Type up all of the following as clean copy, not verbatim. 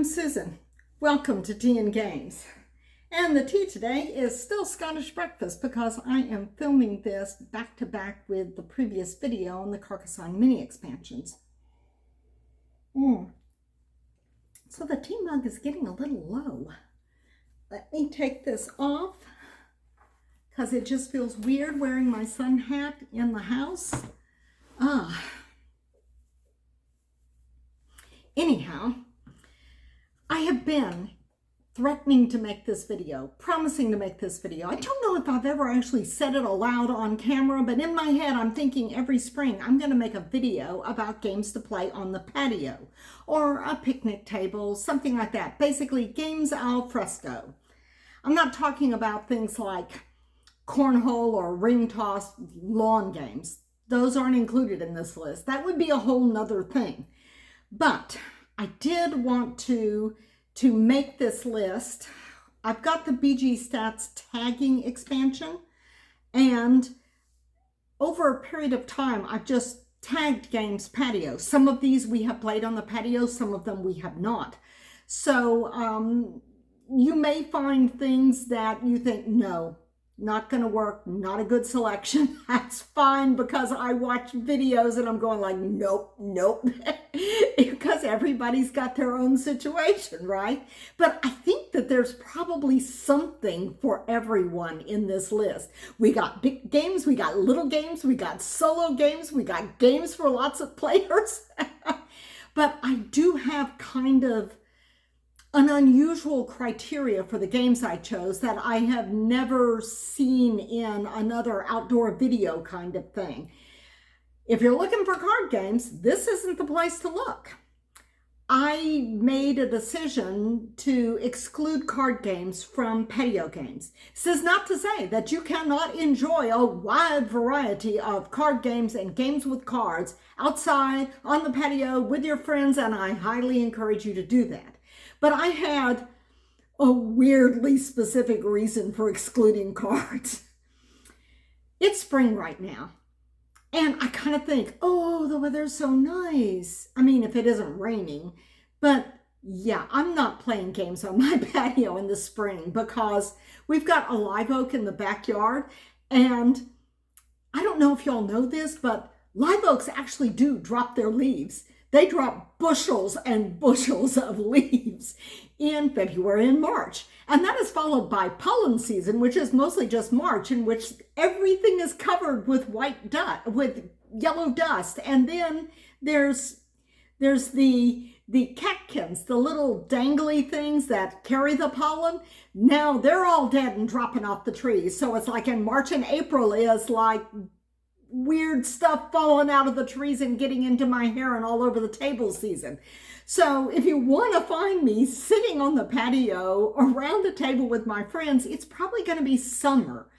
I'm Susan. Welcome to Tea and Games. And the tea today is still Scottish breakfast because I am filming this back to back with the previous video on the Carcassonne mini expansions. So the tea mug is getting a little low. Let me take this off because it just feels weird wearing my sun hat in the house. Anyhow, I have been threatening to make this video, promising to make this video. I don't know if I've ever actually said it aloud on camera, but in my head I'm thinking every spring I'm going to make a video about games to play on the patio or a picnic table, something like that. Basically, games al fresco. I'm not talking about things like cornhole or ring toss lawn games. Those aren't included in this list. That would be a whole nother thing. But I did want to make this list. I've got the BG Stats tagging expansion, and over a period of time, I've just tagged games patio. Some of these we have played on the patio, some of them we have not. So you may find things that you think, no, not going to work, not a good selection. That's fine, because I watch videos and I'm going like, nope, nope, because everybody's got their own situation, right? But I think that there's probably something for everyone in this list. We got big games, we got little games, we got solo games, we got games for lots of players. But I do have kind of an unusual criteria for the games I chose that I have never seen in another outdoor video kind of thing. If you're looking for card games, this isn't the place to look. I made a decision to exclude card games from patio games. This is not to say that you cannot enjoy a wide variety of card games and games with cards outside on the patio with your friends, and I highly encourage you to do that. But I had a weirdly specific reason for excluding cards. It's spring right now, and I kind of think, oh, the weather's so nice. I mean, if it isn't raining, but yeah, I'm not playing games on my patio in the spring because we've got a live oak in the backyard, and I don't know if y'all know this, but live oaks actually do drop their leaves. They drop bushels and bushels of leaves in February and March. And that is followed by pollen season, which is mostly just March, in which everything is covered with with yellow dust. And then there's the catkins, the little dangly things that carry the pollen. Now they're all dead and dropping off the trees. So it's like in March and April is like weird stuff falling out of the trees and getting into my hair and all over the table season. So if you want to find me sitting on the patio around a table with my friends, it's probably going to be summer,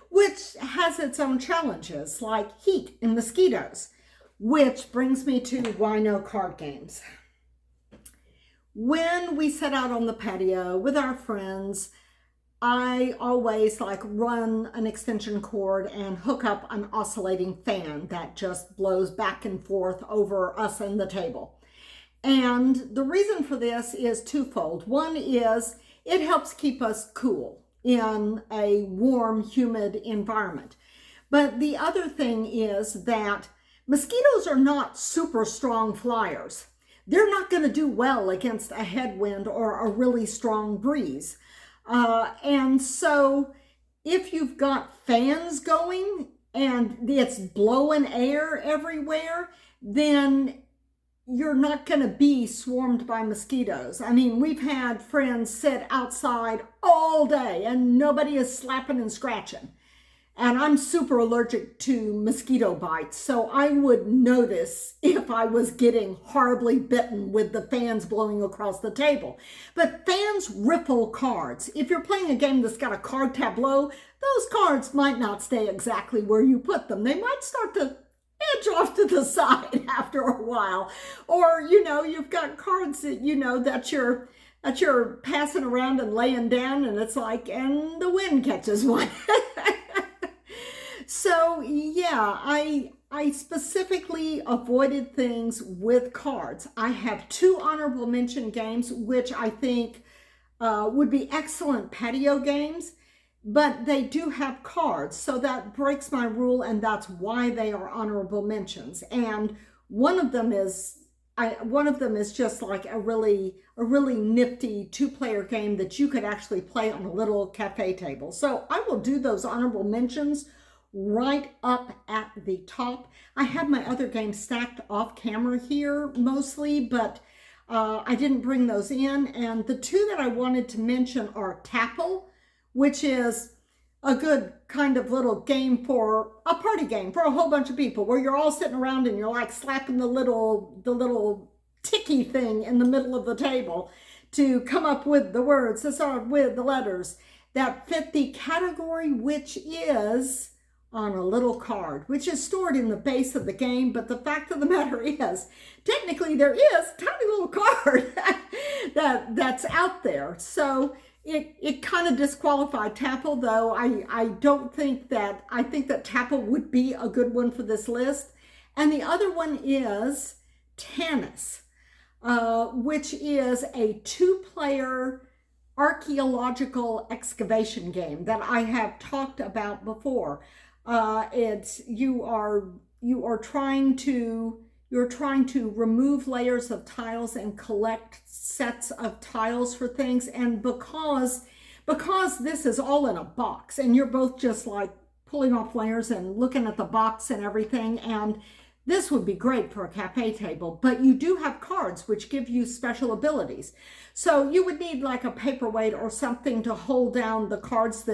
which has its own challenges like heat and mosquitoes, which brings me to why no card games. When we set out on the patio with our friends, I always run an extension cord and hook up an oscillating fan that just blows back and forth over us and the table. And the reason for this is twofold. One is it helps keep us cool in a warm, humid environment. But the other thing is that mosquitoes are not super strong flyers. They're not going to do well against a headwind or a really strong breeze. And so if you've got fans going and it's blowing air everywhere, then you're not going to be swarmed by mosquitoes. I mean, we've had friends sit outside all day and nobody is slapping and scratching. And I'm super allergic to mosquito bites, so I would notice if I was getting horribly bitten with the fans blowing across the table. But fans riffle cards. If you're playing a game that's got a card tableau, those cards might not stay exactly where you put them. They might start to edge off to the side after a while. Or, you've got cards that you're passing around and laying down, and it's like, and the wind catches one. So yeah, I specifically avoided things with cards. I have two honorable mention games, which I think would be excellent patio games, but they do have cards, so that breaks my rule, and that's why they are honorable mentions. And one of them is just like a really nifty two-player game that you could actually play on a little cafe table. So I will do those honorable mentions right up at the top. I have my other games stacked off camera here mostly, but I didn't bring those in. And the two that I wanted to mention are Tapple, which is a good kind of little game for a party game for a whole bunch of people, where you're all sitting around and you're like slapping the little ticky thing in the middle of the table to come up with the words that start with the letters that fit the category, which is on a little card, which is stored in the base of the game. But the fact of the matter is, technically there is a tiny little card that's out there. So it kind of disqualified Tapple, though I don't think that, I think that Tapple would be a good one for this list. And the other one is Tennis, which is a two-player archaeological excavation game that I have talked about before. You're trying to remove layers of tiles and collect sets of tiles for things. And because this is all in a box and you're both just like pulling off layers and looking at the box and everything, and this would be great for a cafe table, but you do have cards which give you special abilities. So you would need like a paperweight or something to hold down the cards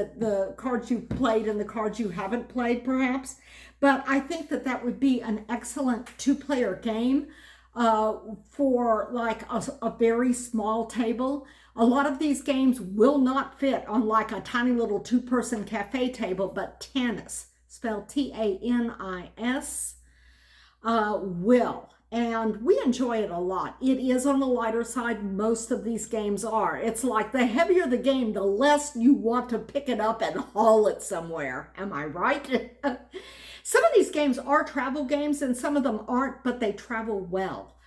you've played and the cards you haven't played, perhaps. But I think that would be an excellent two-player game for like a very small table. A lot of these games will not fit on like a tiny little two-person cafe table, but Tennis, spelled T-A-N-I-S, will. And we enjoy it a lot. It is on the lighter side. Most of these games are. It's like the heavier the game, the less you want to pick it up and haul it somewhere. Am I right? Some of these games are travel games and some of them aren't, but they travel well.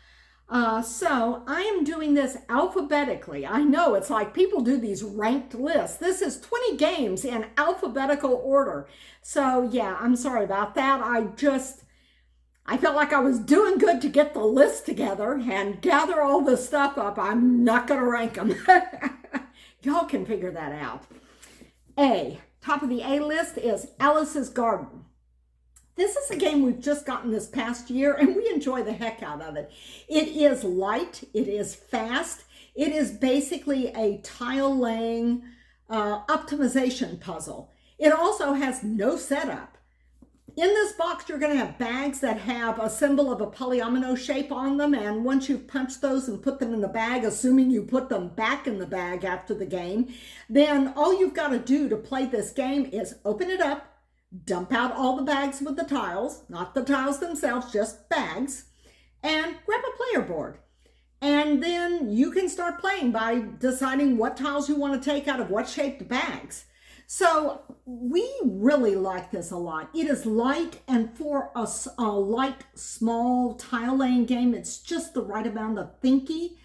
So I am doing this alphabetically. I know it's like people do these ranked lists. This is 20 games in alphabetical order. So yeah, I'm sorry about that. I felt like I was doing good to get the list together and gather all this stuff up. I'm not going to rank them. Y'all can figure that out. Top of the A list is Alice's Garden. This is a game we've just gotten this past year, and we enjoy the heck out of it. It is light. It is fast. It is basically a tile laying optimization puzzle. It also has no setup. In this box, you're going to have bags that have a symbol of a polyomino shape on them, and once you've punched those and put them in the bag, assuming you put them back in the bag after the game, then all you've got to do to play this game is open it up, dump out all the bags with the tiles, not the tiles themselves, just bags, and grab a player board. And then you can start playing by deciding what tiles you want to take out of what shaped bags. So we really like this a lot. It is light, and for a light, small tile laying game, it's just the right amount of thinky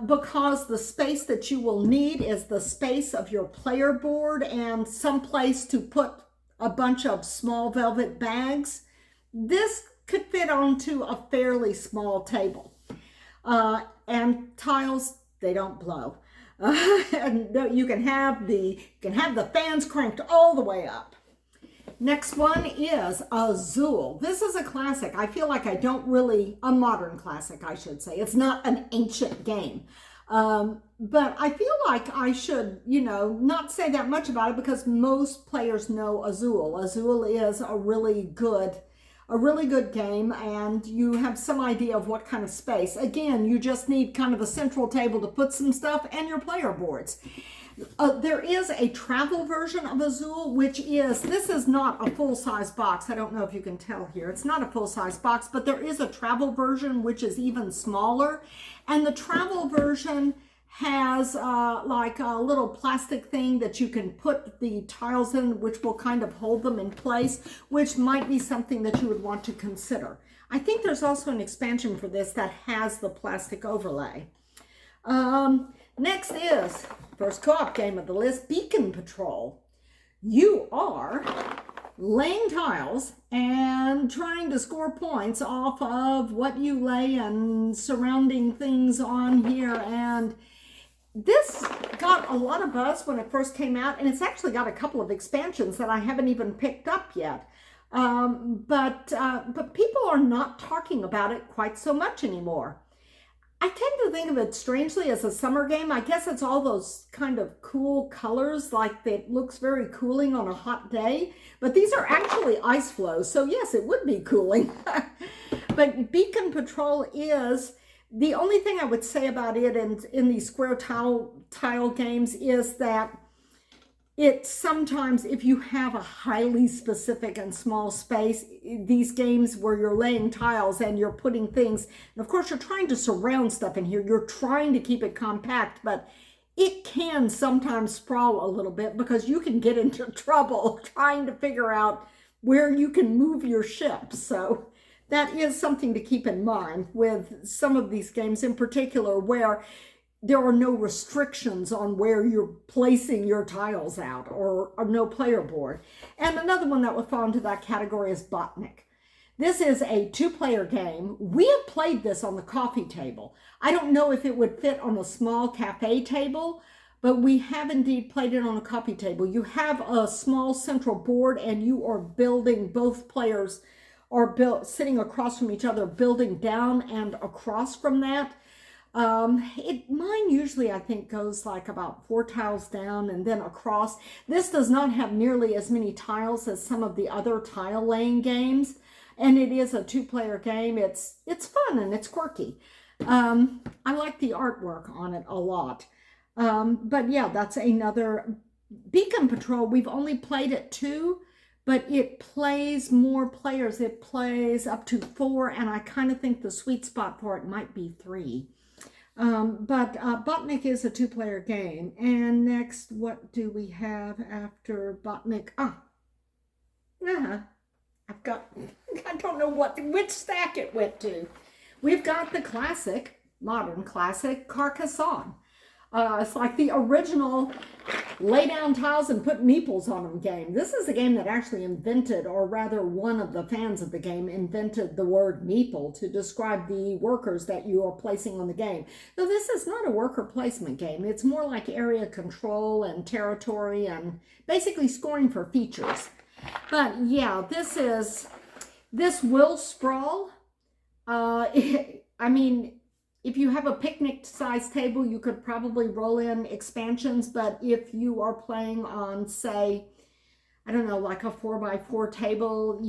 because the space that you will need is the space of your player board and some place to put a bunch of small velvet bags. This could fit onto a fairly small table. And tiles, they don't blow. And you can have the fans cranked all the way up. Next one is Azul. This is a classic. I feel like a modern classic, I should say. It's not an ancient game. But I feel like I should, not say that much about it because most players know Azul. Azul is a really good game, and you have some idea of what kind of space. Again, you just need kind of a central table to put some stuff and your player boards. There is a travel version of Azul, this is not a full-size box. I don't know if you can tell here. It's not a full-size box, but there is a travel version which is even smaller. And the travel version has like a little plastic thing that you can put the tiles in, which will kind of hold them in place, which might be something that you would want to consider. I think there's also an expansion for this that has the plastic overlay. Next is, first co-op game of the list, Beacon Patrol. You are laying tiles and trying to score points off of what you lay and surrounding things on here. And this got a lot of buzz when it first came out, and it's actually got a couple of expansions that I haven't even picked up yet. But people are not talking about it quite so much anymore. I tend to think of it strangely as a summer game. I guess it's all those kind of cool colors, like it looks very cooling on a hot day. But these are actually ice flows, so yes, it would be cooling. But Beacon Patrol is, the only thing I would say about it in these square tile games is that it sometimes, if you have a highly specific and small space, these games where you're laying tiles and you're putting things, and of course you're trying to surround stuff in here, you're trying to keep it compact, but it can sometimes sprawl a little bit because you can get into trouble trying to figure out where you can move your ship. So that is something to keep in mind with some of these games in particular, where there are no restrictions on where you're placing your tiles out, or no player board. And another one that would fall into that category is Botnik. This is a 2-player game. We have played this on the coffee table. I don't know if it would fit on a small cafe table, but we have indeed played it on a coffee table. You have a small central board and you are building, both players are sitting across from each other, building down and across from that. Mine usually, I think, goes like about 4 tiles down and then across. This does not have nearly as many tiles as some of the other tile laying games, and it is a 2-player game. It's fun and it's quirky. I like the artwork on it a lot. But yeah, that's another Beacon Patrol. We've only played it 2, but it plays more players. It plays up to 4, and I kind of think the sweet spot for it might be 3. But Botnik is a 2-player game. And next, what do we have after Botnik? I don't know which stack it went to. We've got the classic, modern classic, Carcassonne. It's like the original lay down tiles and put meeples on them game. This is a game that actually invented, or rather one of the fans of the game invented the word meeple to describe the workers that you are placing on the game. So this is not a worker placement game. It's more like area control and territory and basically scoring for features. But yeah, this will sprawl. I mean, if you have a picnic size table, you could probably roll in expansions, but if you are playing on, say, I don't know, like a 4x4 table,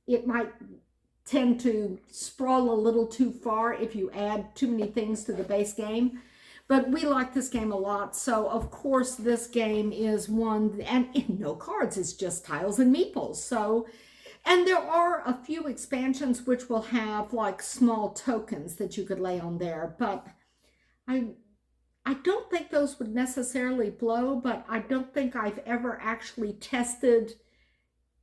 it might tend to sprawl a little too far if you add too many things to the base game. But we like this game a lot, so of course this game is one, and no cards, it's just tiles and meeples. So, and there are a few expansions which will have like small tokens that you could lay on there, but I don't think those would necessarily blow, but I don't think I've ever actually tested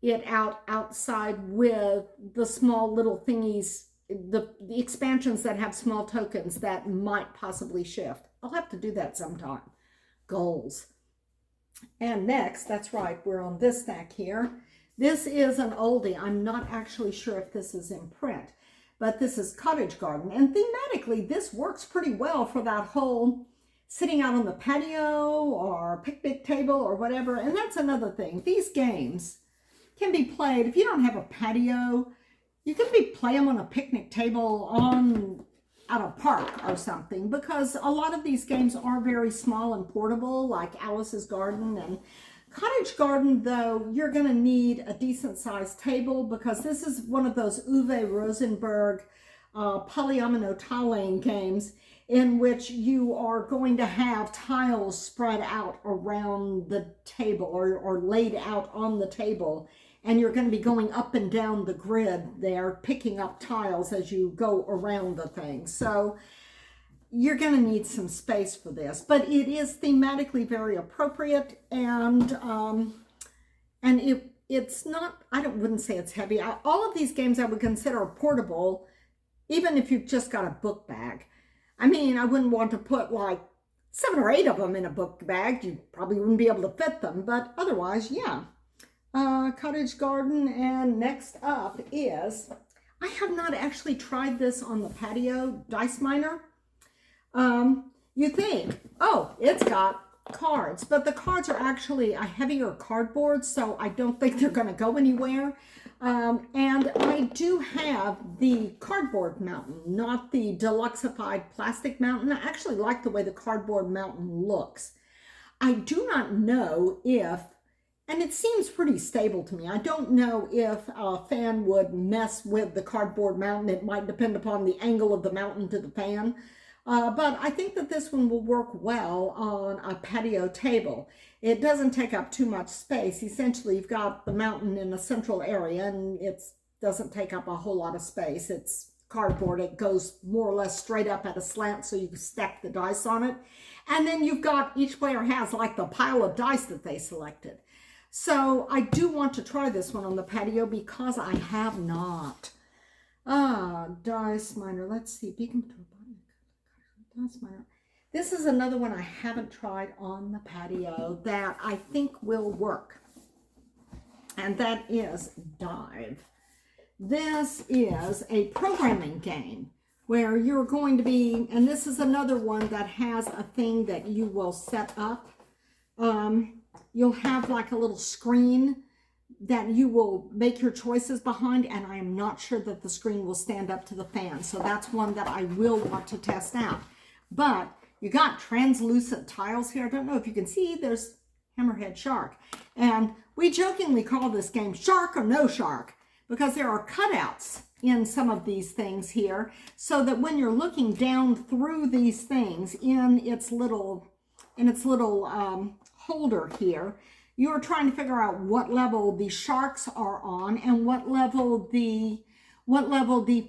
it out outside with the small little thingies, the expansions that have small tokens that might possibly shift. I'll have to do that sometime. Goals. And next, that's right, we're on this stack here. This is an oldie. I'm not actually sure if this is in print, but this is Cottage Garden. And thematically, this works pretty well for that whole sitting out on the patio or picnic table or whatever. And that's another thing. These games can be played, if you don't have a patio, you can play them on a picnic table at a park or something, because a lot of these games are very small and portable, like Alice's Garden. And Cottage Garden, though, you're going to need a decent sized table, because this is one of those Uwe Rosenberg polyomino tile laying games in which you are going to have tiles spread out around the table or laid out on the table, and you're going to be going up and down the grid there, picking up tiles as you go around the thing. So you're going to need some space for this, but it is thematically very appropriate, and it's not, wouldn't say it's heavy. All of these games I would consider portable, even if you've just got a book bag. I mean, I wouldn't want to put like 7 or 8 of them in a book bag. You probably wouldn't be able to fit them, but otherwise, yeah. Cottage garden, and next up is, I have not actually tried this on the Patio dice miner. You think, oh, it's got cards, but the cards are actually a heavier cardboard, so I don't think they're going to go anywhere. And I do have the cardboard mountain, not the deluxeified plastic mountain. I actually like the way the cardboard mountain looks. I do not know if, and it seems pretty stable to me, I don't know if a fan would mess with the cardboard mountain. It might depend upon the angle of the mountain to the fan. But I think that this one will work well on a patio table. It doesn't take up too much space. Essentially, you've got the mountain in a central area, and it doesn't take up a whole lot of space. It's cardboard. It goes more or less straight up at a slant, so you can stack the dice on it. And then you've got, each player has like the pile of dice that they selected. So I do want to try this one on the patio because I have not. Dice miner. Let's see. Beacon to dice miner. This is another one I haven't tried on the patio that I think will work. And that is Dive. This is a programming game where you're going to be, and this is another one that has a thing that you will set up. You'll have like a little screen that you will make your choices behind, and I am not sure that the screen will stand up to the fan. So that's one that I will want to test out. But you got translucent tiles here. I don't know if you can see, there's Hammerhead Shark. And we jokingly call this game Shark or No Shark because there are cutouts in some of these things here, so that when you're looking down through these things in its little holder here, you're trying to figure out what level the sharks are on and what level the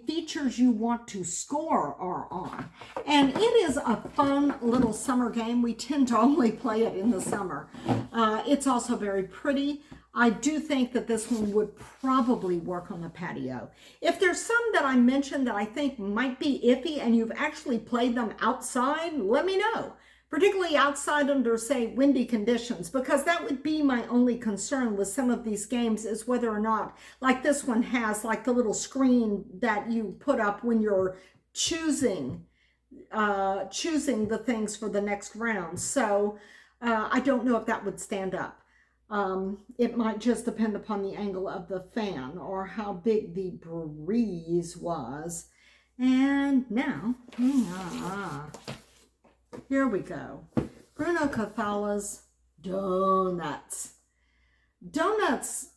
features you want to score are on. And it is a fun little summer game. We tend to only play it in the summer. It's also very pretty. I do think that this one would probably work on the patio. If there's some that I mentioned that I think might be iffy and you've actually played them outside, let me know. Particularly outside under, say, windy conditions, because that would be my only concern with some of these games, is whether or not, like this one has like the little screen that you put up when you're choosing the things for the next round. So I don't know if that would stand up. It might just depend upon the angle of the fan or how big the breeze was. And now, here we go. Bruno Cathala's Donuts. Donuts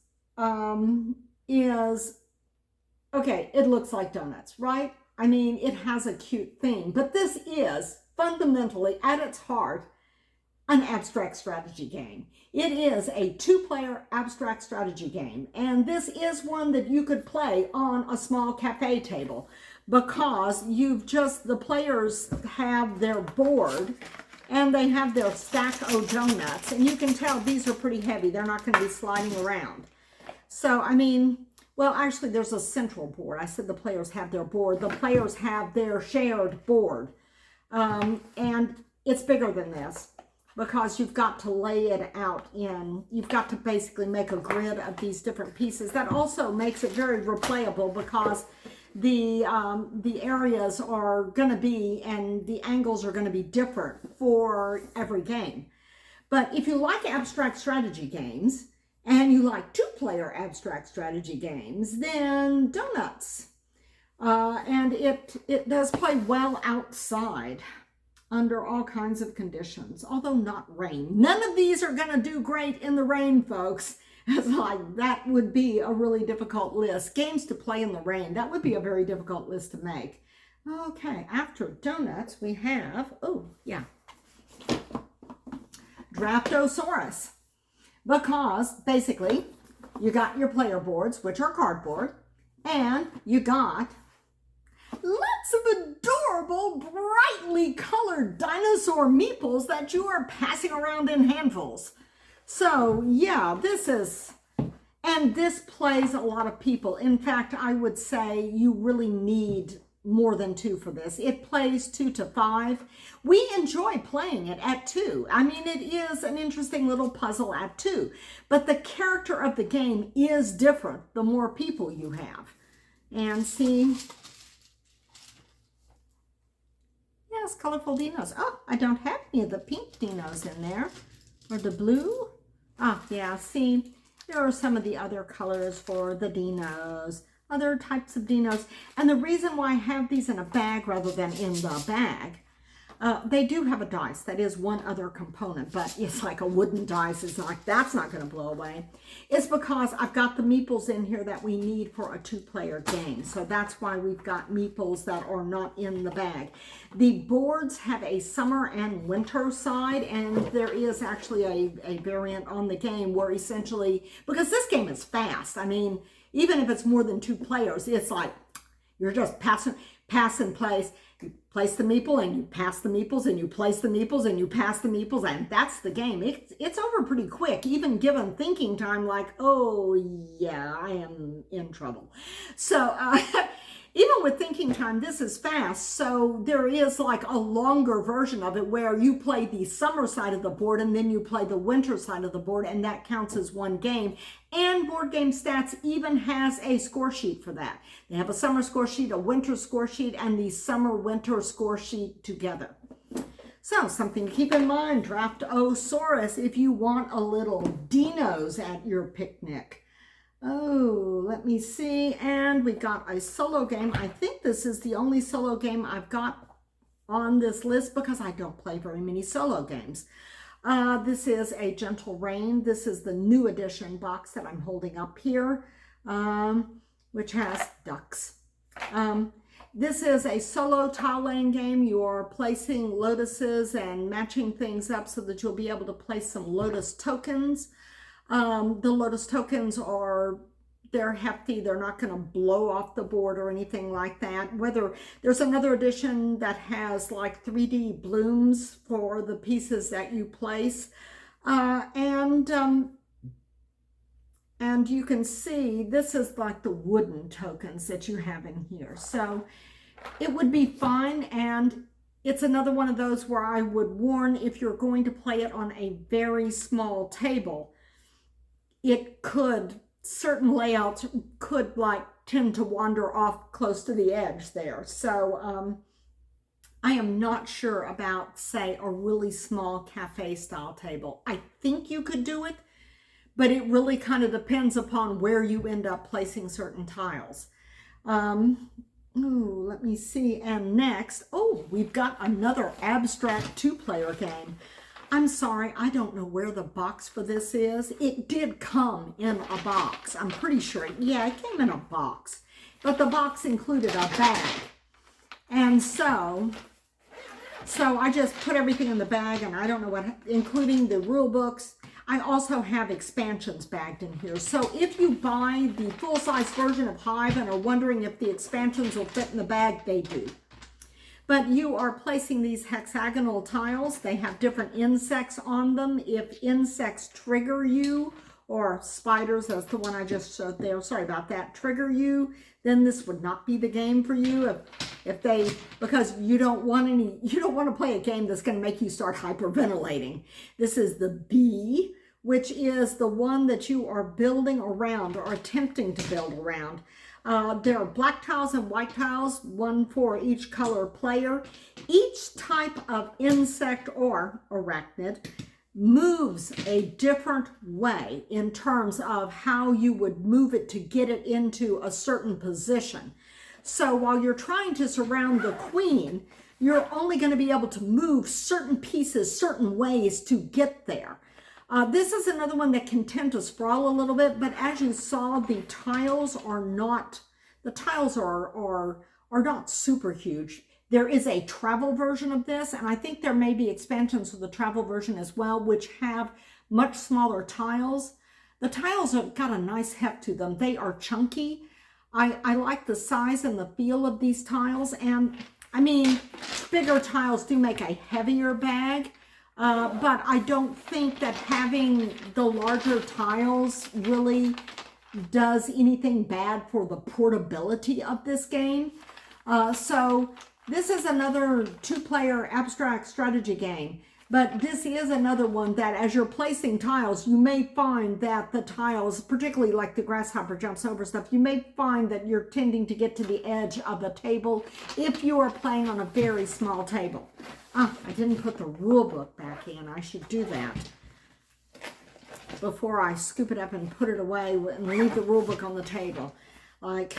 is, okay, it looks like donuts, right? I mean, it has a cute theme, but this is fundamentally, at its heart, an abstract strategy game. It is a 2-player abstract strategy game, and this is one that you could play on a small cafe table, because the players have their board and they have their stack of donuts, and you can tell these are pretty heavy. They're not going to be sliding around. So, I mean, well, actually there's a central board. I said the players have their board. The players have their shared board. And it's bigger than this, because you've got to lay it out you've got to basically make a grid of these different pieces. That also makes it very replayable, because the areas are going to be, and the angles are going to be different for every game. But if you like abstract strategy games, and you like 2-player abstract strategy games, then Donuts. And it does play well outside under all kinds of conditions, although not rain. None of these are going to do great in the rain, folks. It's like, that would be a really difficult list. Games to play in the rain, that would be a very difficult list to make. Okay, after Donuts, we have, Draftosaurus. Because, basically, you got your player boards, which are cardboard, and you got lots of adorable adorable, brightly colored dinosaur meeples that you are passing around in handfuls. So yeah, and this plays a lot of people. In fact, I would say you really need more than 2 for this. It plays 2 to 5. We enjoy playing it at 2. I mean, it is an interesting little puzzle at 2, but the character of the game is different the more people you have. And see, yes, colorful dinos. Oh, I don't have any of the pink dinos in there, or the blue. Ah, yeah, see, there are some of the other colors for the dinos, other types of dinos. And the reason why I have these in a bag rather than in the bag, they do have a dice. That is one other component, but it's like a wooden dice. It's like, that's not going to blow away. It's because I've got the meeples in here that we need for a 2-player game. So that's why we've got meeples that are not in the bag. The boards have a summer and winter side, and there is actually a variant on the game where essentially, because this game is fast. I mean, even if it's more than 2 players, it's like you're just pass and place. You place the meeple and you pass the meeples and you place the meeples and you pass the meeples, and that's the game. It's over pretty quick, even given thinking time, like, oh yeah, I am in trouble. So even with thinking time, this is fast. So there is like a longer version of it where you play the summer side of the board and then you play the winter side of the board, and that counts as one game. And Board Game Stats even has a score sheet for that. They have a summer score sheet, a winter score sheet, and the summer-winter score sheet together. So something to keep in mind, Draft-O-Saurus, if you want a little dinos at your picnic. Oh, let me see. And we got a solo game. I think this is the only solo game I've got on this list because I don't play very many solo games. This is a Gentle Rain. This is the new edition box that I'm holding up here, which has ducks. This is a solo tile laying game. You are placing lotuses and matching things up so that you'll be able to place some lotus tokens. The lotus tokens they're hefty. They're not going to blow off the board or anything like that. Whether there's another edition that has like 3D blooms for the pieces that you place. And you can see this is like the wooden tokens that you have in here. So it would be fine. And it's another one of those where I would warn, if you're going to play it on a very small table, certain layouts could like tend to wander off close to the edge there. So I am not sure about, say, a really small cafe style table. I think you could do it, but it really kind of depends upon where you end up placing certain tiles. Let me see. And next, we've got another abstract 2-player game. I'm sorry, I don't know where the box for this is. It did come in a box. I'm pretty sure. Yeah, it came in a box. But the box included a bag. And so I just put everything in the bag, and I don't know what, including the rule books. I also have expansions bagged in here. So if you buy the full-size version of Hive and are wondering if the expansions will fit in the bag, they do. But you are placing these hexagonal tiles. They have different insects on them. If insects trigger you, or spiders, as the one I just showed there, sorry about that, trigger you, then this would not be the game for you. Because you don't want to play a game that's going to make you start hyperventilating. This is the bee, which is the one that you are building around or attempting to build around. There are black tiles and white tiles, one for each color player. Each type of insect or arachnid moves a different way in terms of how you would move it to get it into a certain position. So while you're trying to surround the queen, you're only going to be able to move certain pieces certain ways to get there. This is another one that can tend to sprawl a little bit, but as you saw, the tiles are not super huge. There is a travel version of this, and I think there may be expansions for the travel version as well, which have much smaller tiles. The tiles have got a nice heft to them. They are chunky. I like the size and the feel of these tiles, and I mean, bigger tiles do make a heavier bag, but I don't think that having the larger tiles really does anything bad for the portability of this game. So this is another two-player abstract strategy game, but this is another one that as you're placing tiles, you may find that the tiles, particularly like the grasshopper jumps over stuff, you may find that you're tending to get to the edge of the table if you are playing on a very small table. I didn't put the rule book back in. I should do that before I scoop it up and put it away and leave the rule book on the table. Like,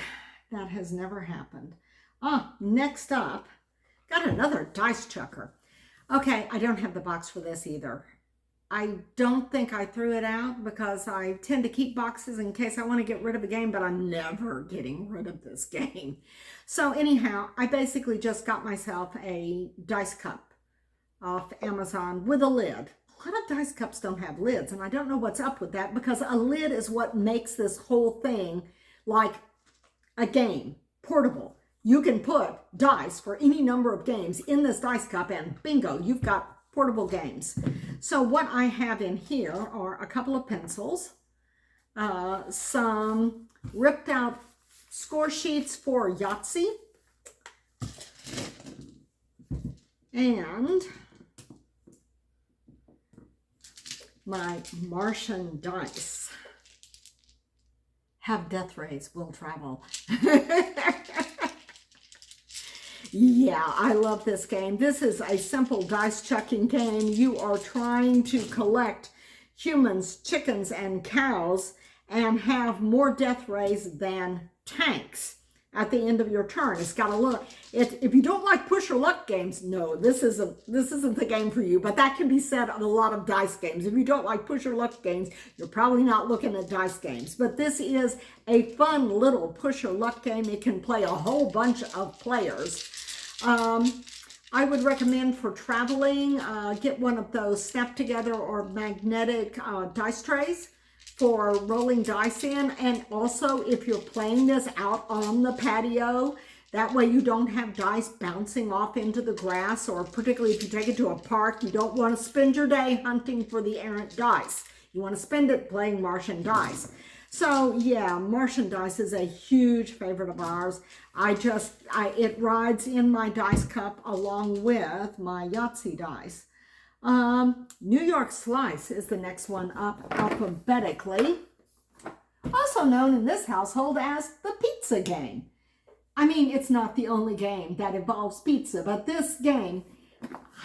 that has never happened. Next up, got another dice chucker. Okay, I don't have the box for this either. I don't think I threw it out because I tend to keep boxes in case I want to get rid of a game, but I'm never getting rid of this game. So anyhow, I basically just got myself a dice cup off Amazon with a lid. A lot of dice cups don't have lids, and I don't know what's up with that because a lid is what makes this whole thing like a game, portable. You can put dice for any number of games in this dice cup and bingo, you've got portable games. So what I have in here are a couple of pencils, some ripped out score sheets for Yahtzee, and my Martian dice. Have death rays, will travel. Yeah, I love this game. This is a simple dice chucking game. You are trying to collect humans, chickens, and cows and have more death rays than tanks at the end of your turn. It's got a little, if you don't like push or luck games, no, this isn't the game for you, but that can be said of a lot of dice games. If you don't like push or luck games, you're probably not looking at dice games, but this is a fun little push or luck game. It can play a whole bunch of players. I would recommend for traveling, get one of those snap together or magnetic dice trays for rolling dice in. And also if you're playing this out on the patio, that way you don't have dice bouncing off into the grass, or particularly if you take it to a park, you don't want to spend your day hunting for the errant dice. You want to spend it playing Martian dice. So yeah, Martian dice is a huge favorite of ours. It rides in my dice cup along with my Yahtzee dice. New York Slice is the next one up alphabetically, also known in this household as the pizza game. I mean, it's not the only game that involves pizza, but this game,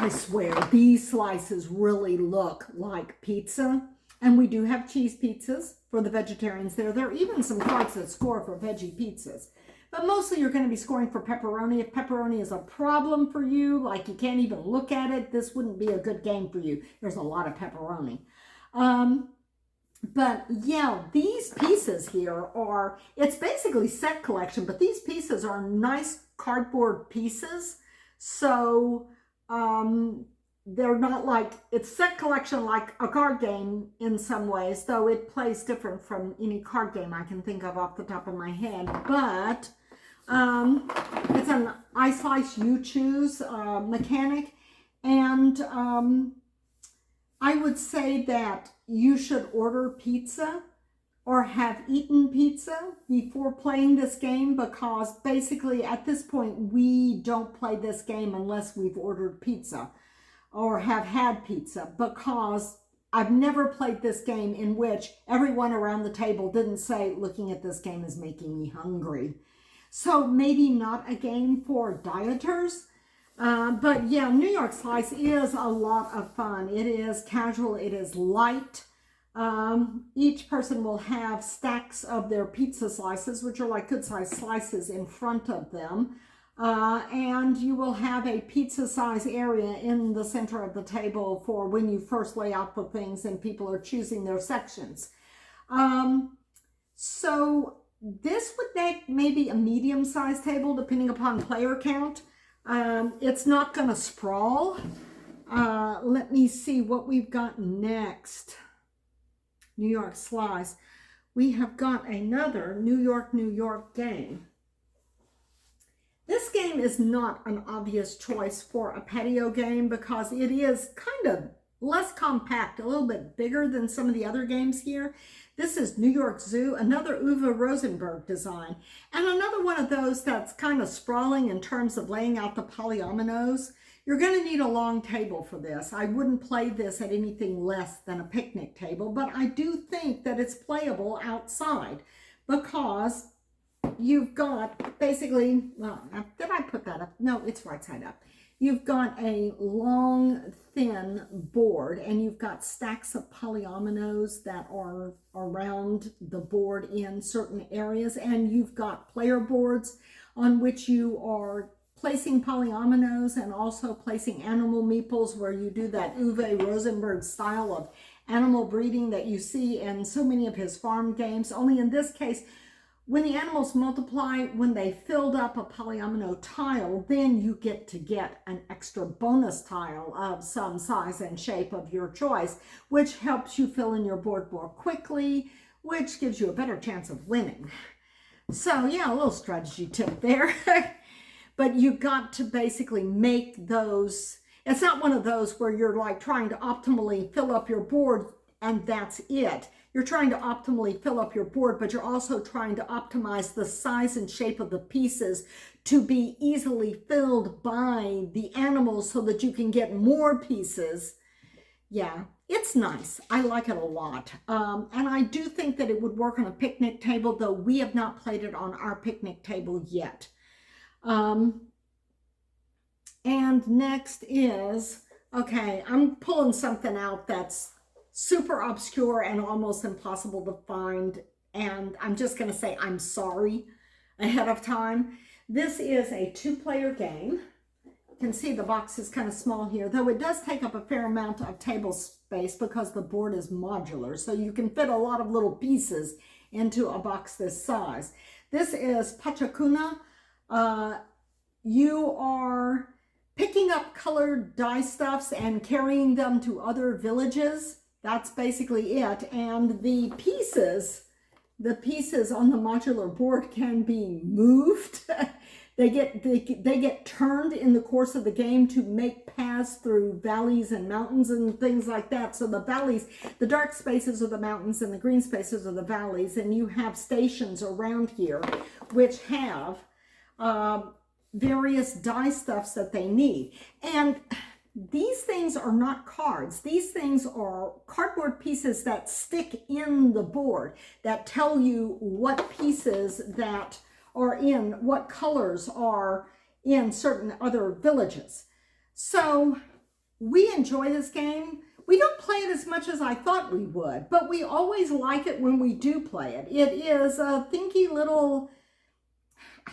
I swear, these slices really look like pizza. And we do have cheese pizzas for the vegetarians there. There are even some cards that score for veggie pizzas. But mostly you're going to be scoring for pepperoni. If pepperoni is a problem for you, like you can't even look at it, this wouldn't be a good game for you. There's a lot of pepperoni. But yeah, these pieces here are, it's basically set collection, but these pieces are nice cardboard pieces. So, they're not like, it's set collection like a card game in some ways, though it plays different from any card game I can think of off the top of my head. But it's an I slice, you choose mechanic. And I would say that you should order pizza or have eaten pizza before playing this game, because basically at this point we don't play this game unless we've ordered pizza or have had pizza, because I've never played this game in which everyone around the table didn't say, looking at this game is making me hungry. So maybe not a game for dieters, but yeah, New York Slice is a lot of fun. It is casual, it is light. Each person will have stacks of their pizza slices, which are like good-sized slices, in front of them. And you will have a pizza size area in the center of the table for when you first lay out the things and people are choosing their sections. So this would make maybe a medium-sized table depending upon player count. It's not going to sprawl. Let me see what we've got next. New York Slice. We have got another New York game. This game is not an obvious choice for a patio game because it is kind of less compact, a little bit bigger than some of the other games here. This is New York Zoo, another Uwe Rosenberg design, and another one of those that's kind of sprawling in terms of laying out the polyominoes. You're going to need a long table for this. I wouldn't play this at anything less than a picnic table, but I do think that it's playable outside because you've got basically, well, did I put that up? No, it's right side up. You've got a long, thin board, and you've got stacks of polyominoes that are around the board in certain areas, and you've got player boards on which you are placing polyominoes and also placing animal meeples, where you do that Uwe Rosenberg style of animal breeding that you see in so many of his farm games. Only in this case, when the animals multiply, when they filled up a polyomino tile, then you get an extra bonus tile of some size and shape of your choice, which helps you fill in your board more quickly, which gives you a better chance of winning. So yeah, a little strategy tip there. But you got to basically make those. It's not one of those where you're like trying to optimally fill up your board and that's it. You're trying to optimally fill up your board, but you're also trying to optimize the size and shape of the pieces to be easily filled by the animals so that you can get more pieces. Yeah, it's nice. I like it a lot. And I do think that it would work on a picnic table, though we have not played it on our picnic table yet. And next is, okay, I'm pulling something out that's super obscure and almost impossible to find, and I'm just going to say I'm sorry ahead of time. This is a two-player game. You can see the box is kind of small here, though it does take up a fair amount of table space because the board is modular, so you can fit a lot of little pieces into a box this size. This is Patio. You are picking up colored dye stuffs and carrying them to other villages. That's basically it. And the pieces on the modular board can be moved. They get turned in the course of the game to make paths through valleys and mountains and things like that. So the valleys, the dark spaces are the mountains and the green spaces are the valleys. And you have stations around here which have various dye stuffs that they need. And these things are not cards. These things are cardboard pieces that stick in the board that tell you what pieces that are in, what colors are in certain other villages. So we enjoy this game. We don't play it as much as I thought we would, but we always like it when we do play it. It is a thinky little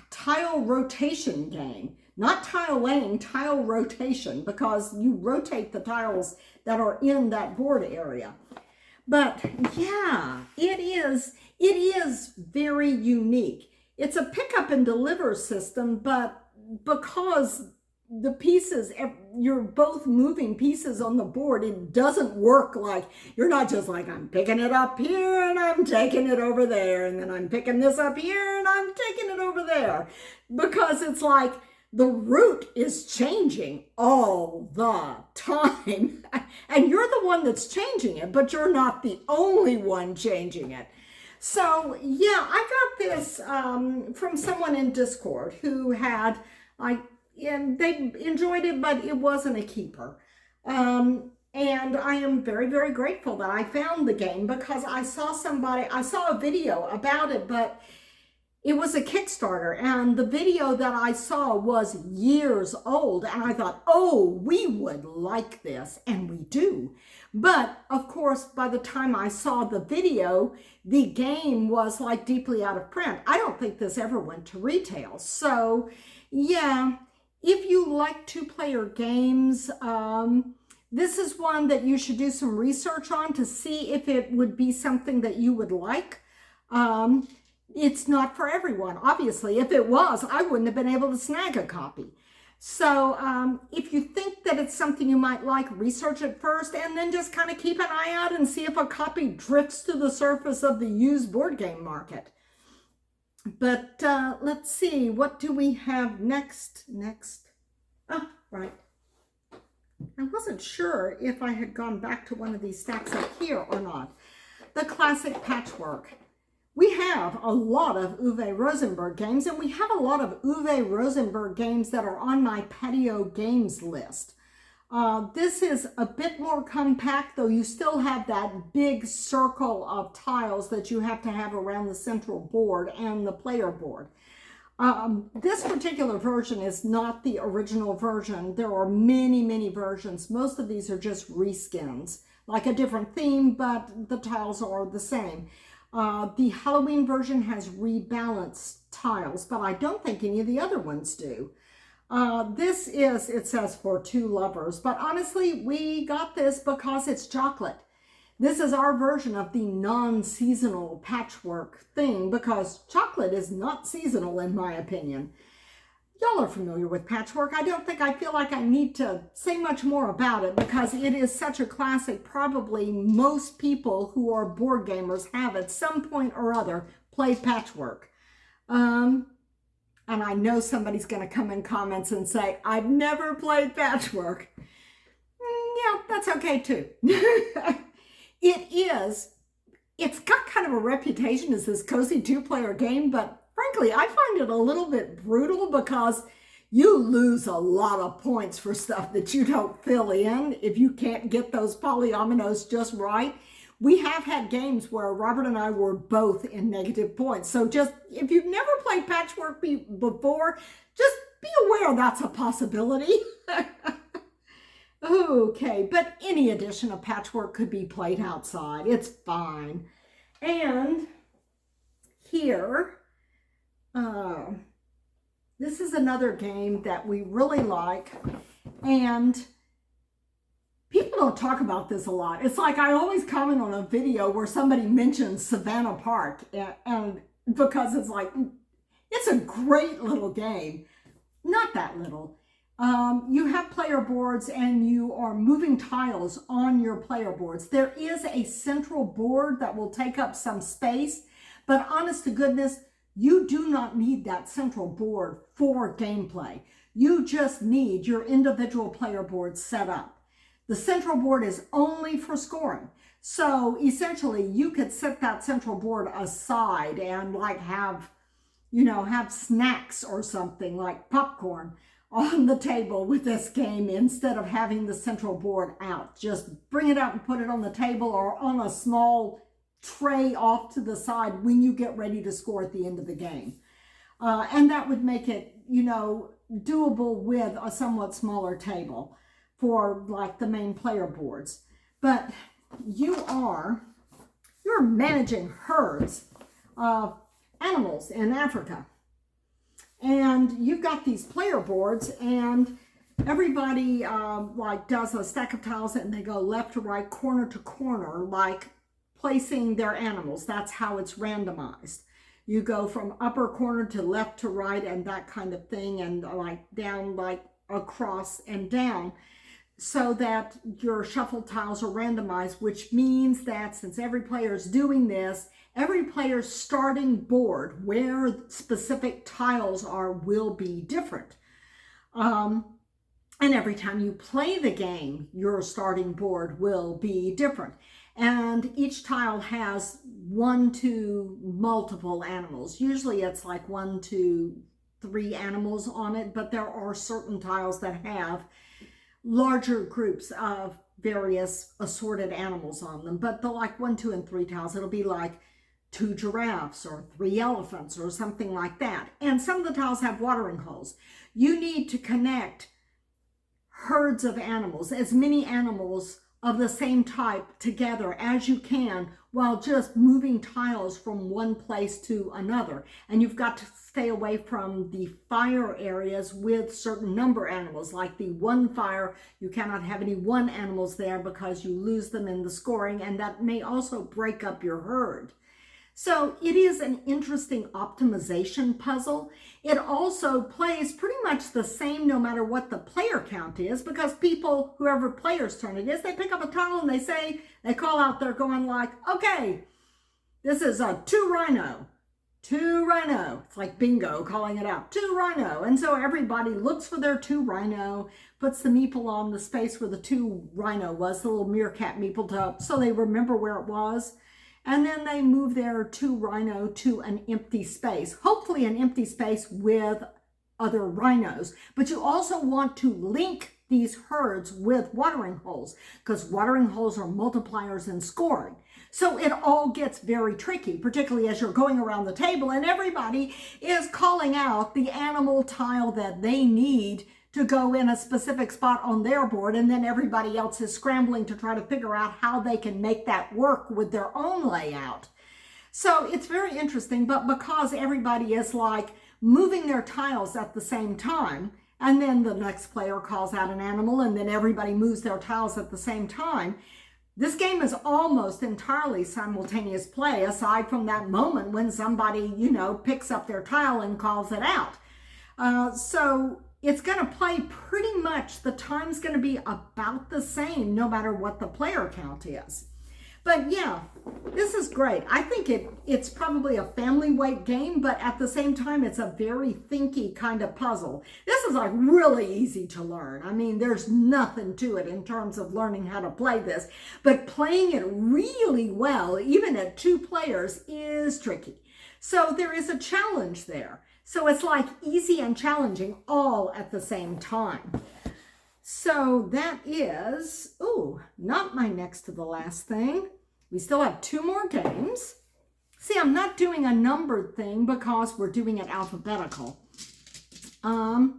tile rotation game. Not tile laying, tile rotation, because you rotate the tiles that are in that board area. But yeah, it is very unique. It's a pick up and deliver system, but because the pieces, you're both moving pieces on the board, it doesn't work like, you're not just like, I'm picking it up here and I'm taking it over there, and then I'm picking this up here and I'm taking it over there. Because it's like, the route is changing all the time. And you're the one that's changing it, but you're not the only one changing it. So yeah, I got this from someone in Discord who had, and they enjoyed it, but it wasn't a keeper. And I am very, very grateful that I found the game because I saw a video about it, but it was a Kickstarter, and the video that I saw was years old, and I thought, oh, we would like this, and we do. But, of course, by the time I saw the video, the game was, like, deeply out of print. I don't think this ever went to retail. So, yeah, if you like two-player games, this is one that you should do some research on to see if it would be something that you would like. It's not for everyone, obviously. If it was, I wouldn't have been able to snag a copy. So if you think that it's something you might like, research it first and then just kind of keep an eye out and see if a copy drifts to the surface of the used board game market. But let's see, what do we have next? Oh, right. I wasn't sure if I had gone back to one of these stacks up here or not. The classic patchwork. We have a lot of Uwe Rosenberg games, and we have a lot of Uwe Rosenberg games that are on my Patio games list. This is a bit more compact, though you still have that big circle of tiles that you have to have around the central board and the player board. This particular version is not the original version. There are many versions. Most of these are just reskins, like a different theme, but the tiles are the same. The Halloween version has rebalanced tiles, but I don't think any of the other ones do. This is, it says, for two lovers, but honestly, we got this because it's chocolate. This is our version of the non-seasonal patchwork thing, because chocolate is not seasonal in my opinion. Y'all are familiar with patchwork. I feel like I need to say much more about it because it is such a classic. Probably most people who are board gamers have at some point or other played patchwork. And I know somebody's going to come in comments and say, I've never played patchwork. Yeah, that's okay too. It's got kind of a reputation as this cozy two-player game, but frankly, I find it a little bit brutal because you lose a lot of points for stuff that you don't fill in if you can't get those polyominoes just right. We have had games where Robert and I were both in negative points. So just, if you've never played patchwork before, just be aware that's a possibility. Okay, but any edition of patchwork could be played outside. It's fine. And here, this is another game that we really like, and people don't talk about this a lot. It's like I always comment on a video where somebody mentions Savannah Park, and because it's like, it's a great little game. Not that little. You have player boards and you are moving tiles on your player boards. There is a central board that will take up some space, but honest to goodness, you do not need that central board for gameplay. You just need your individual player boards set up. The central board is only for scoring. So essentially you could set that central board aside and like have snacks or something like popcorn on the table with this game instead of having the central board out. Just bring it out and put it on the table or on a small tray off to the side when you get ready to score at the end of the game. And that would make it, doable with a somewhat smaller table for like the main player boards. But you're managing herds of animals in Africa. And you've got these player boards, and everybody does a stack of tiles and they go left to right, corner to corner, like placing their animals. That's how it's randomized. You go from upper corner to left to right and that kind of thing, and like down, like across and down, so that your shuffled tiles are randomized, which means that since every player is doing this, every player's starting board, where specific tiles are, will be different. And every time you play the game, your starting board will be different. And each tile has 1 to multiple animals. Usually it's like 1 to 3 animals on it, but there are certain tiles that have larger groups of various assorted animals on them. But the like 1, 2, and 3 tiles, it'll be like 2 giraffes or 3 elephants or something like that. And some of the tiles have watering holes. You need to connect herds of animals, as many animals of the same type together as you can, while just moving tiles from one place to another. And you've got to stay away from the fire areas with certain number animals. Like the 1 fire, you cannot have any 1 animals there because you lose them in the scoring, and that may also break up your herd. So it is an interesting optimization puzzle. It also plays pretty much the same no matter what the player count is, because people, whoever player's turn it is, they pick up a tile and they call out, they're going like, okay, this is a 2 rhino. 2 rhino. It's like bingo, calling it out. 2 rhino. And so everybody looks for their 2 rhino, puts the meeple on the space where the 2 rhino was, the little meerkat meeple, so they remember where it was. And then they move their 2 rhino to an empty space, hopefully an empty space with other rhinos. But you also want to link these herds with watering holes, because watering holes are multipliers in scoring. So it all gets very tricky, particularly as you're going around the table and everybody is calling out the animal tile that they need to go in a specific spot on their board, and then everybody else is scrambling to try to figure out how they can make that work with their own layout. So it's very interesting, but because everybody is like moving their tiles at the same time, and then the next player calls out an animal, and then everybody moves their tiles at the same time, this game is almost entirely simultaneous play, aside from that moment when somebody, picks up their tile and calls it out. So it's going to play pretty much, the time's going to be about the same no matter what the player count is. But yeah, this is great. I think it's probably a family weight game, but at the same time, it's a very thinky kind of puzzle. This is like really easy to learn. I mean, there's nothing to it in terms of learning how to play this, but playing it really well, even at 2 players, is tricky. So there is a challenge there. So it's like easy and challenging all at the same time. So that is, not my next to the last thing. We still have 2 more games. See, I'm not doing a numbered thing because we're doing it alphabetical. The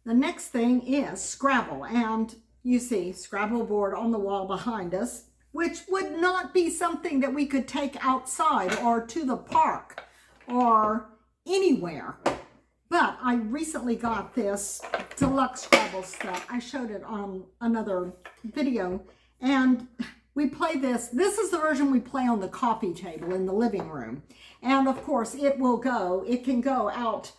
next thing is Scrabble. And you see Scrabble board on the wall behind us, which would not be something that we could take outside or to the park or anywhere. But I recently got this deluxe Scrabble set. I showed it on another video. And we play this. This is the version we play on the coffee table in the living room. And of course, it can go out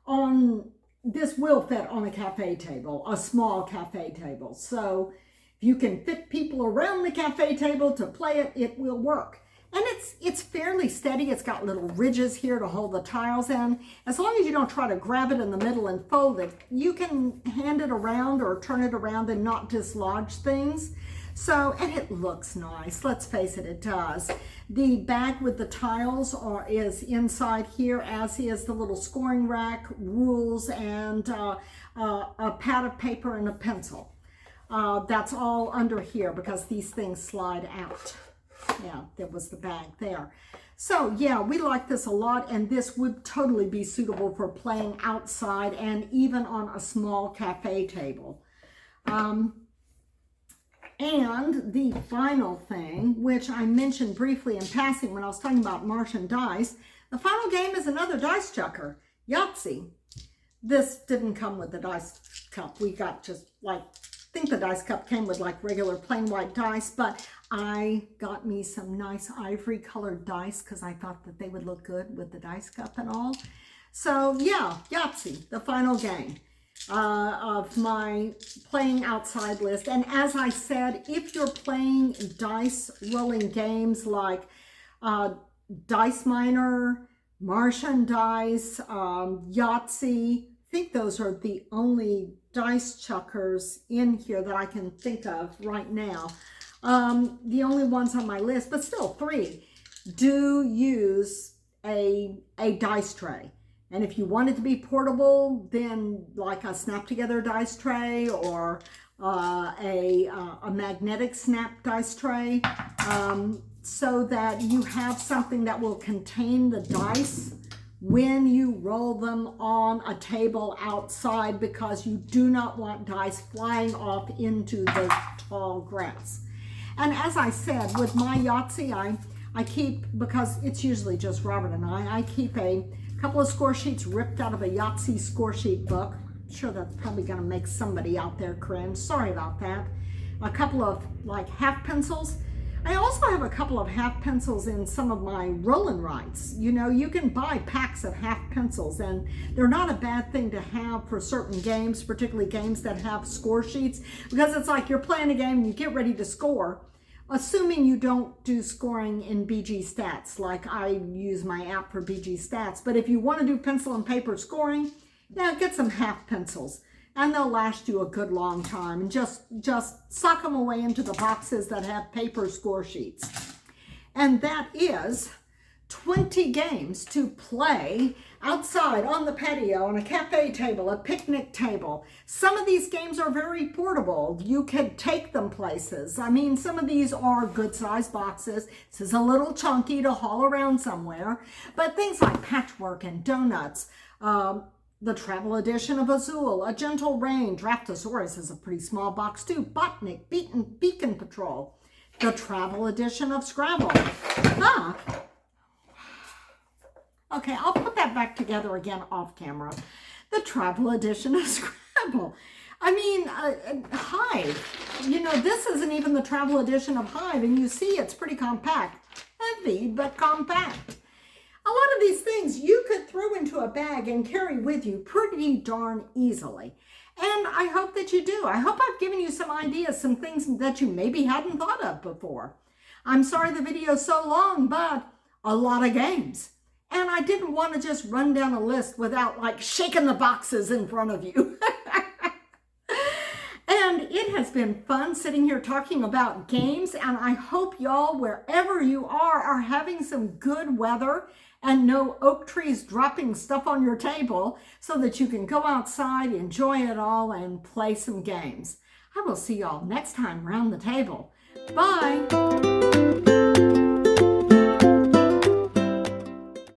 on, this will fit on a cafe table, a small cafe table. So if you can fit people around the cafe table to play it, it will work. And it's fairly steady. It's got little ridges here to hold the tiles in. As long as you don't try to grab it in the middle and fold it, you can hand it around or turn it around and not dislodge things. So, and it looks nice. Let's face it, it does. The bag with the tiles is inside here, as is the little scoring rack, rules, and a pad of paper and a pencil. That's all under here because these things slide out. Yeah, there was the bag there. So yeah, we like this a lot, and this would totally be suitable for playing outside and even on a small cafe table. And the final thing, which I mentioned briefly in passing when I was talking about Martian dice, the final game is another dice chucker, Yahtzee. This didn't come with the dice cup. We got just like, I think the dice cup came with like regular plain white dice, but I got me some nice ivory colored dice because I thought that they would look good with the dice cup and all. So yeah, Yahtzee, the final game of my playing outside list. And as I said, if you're playing dice rolling games like Dice Miner, Martian Dice, Yahtzee, I think those are the only dice chuckers in here that I can think of right now. The only ones on my list, but still 3, do use a dice tray. And if you want it to be portable, then like a snap together dice tray or a magnetic snap dice tray, so that you have something that will contain the dice when you roll them on a table outside, because you do not want dice flying off into the tall grass. And as I said, with my Yahtzee, I keep, because it's usually just Robert and I keep a couple of score sheets ripped out of a Yahtzee score sheet book. I'm sure that's probably going to make somebody out there cringe. Sorry about that. A couple of like half pencils. I also have a couple of half pencils in some of my roll and writes. You know, you can buy packs of half pencils, and they're not a bad thing to have for certain games, particularly games that have score sheets, because it's like you're playing a game and you get ready to score. assuming you don't do scoring in BG Stats, like I use my app for BG Stats. But if you want to do pencil and paper scoring, yeah, get some half pencils, and they'll last you a good long time. And just sock them away into the boxes that have paper score sheets. And that is 20 games to play outside, on the patio, on a cafe table, a picnic table. Some of these games are very portable. You could take them places. I mean, some of these are good-sized boxes. This is a little chunky to haul around somewhere. But things like Patchwork and Donuts, the travel edition of Azul, A Gentle Rain, Draftosaurus is a pretty small box too, Botnik, Beacon Patrol, the travel edition of Scrabble. Okay, I'll put that back together again off camera. The travel edition of Scrabble. I mean, Hive. You know, this isn't even the travel edition of Hive, and you see it's pretty compact. Heavy, but compact. A lot of these things you could throw into a bag and carry with you pretty darn easily. And I hope that you do. I hope I've given you some ideas, some things that you maybe hadn't thought of before. I'm sorry the video's so long, but a lot of games. And I didn't want to just run down a list without like shaking the boxes in front of you. And it has been fun sitting here talking about games, and I hope y'all, wherever you are having some good weather and no oak trees dropping stuff on your table so that you can go outside, enjoy it all, and play some games. I will see y'all next time around the table. Bye.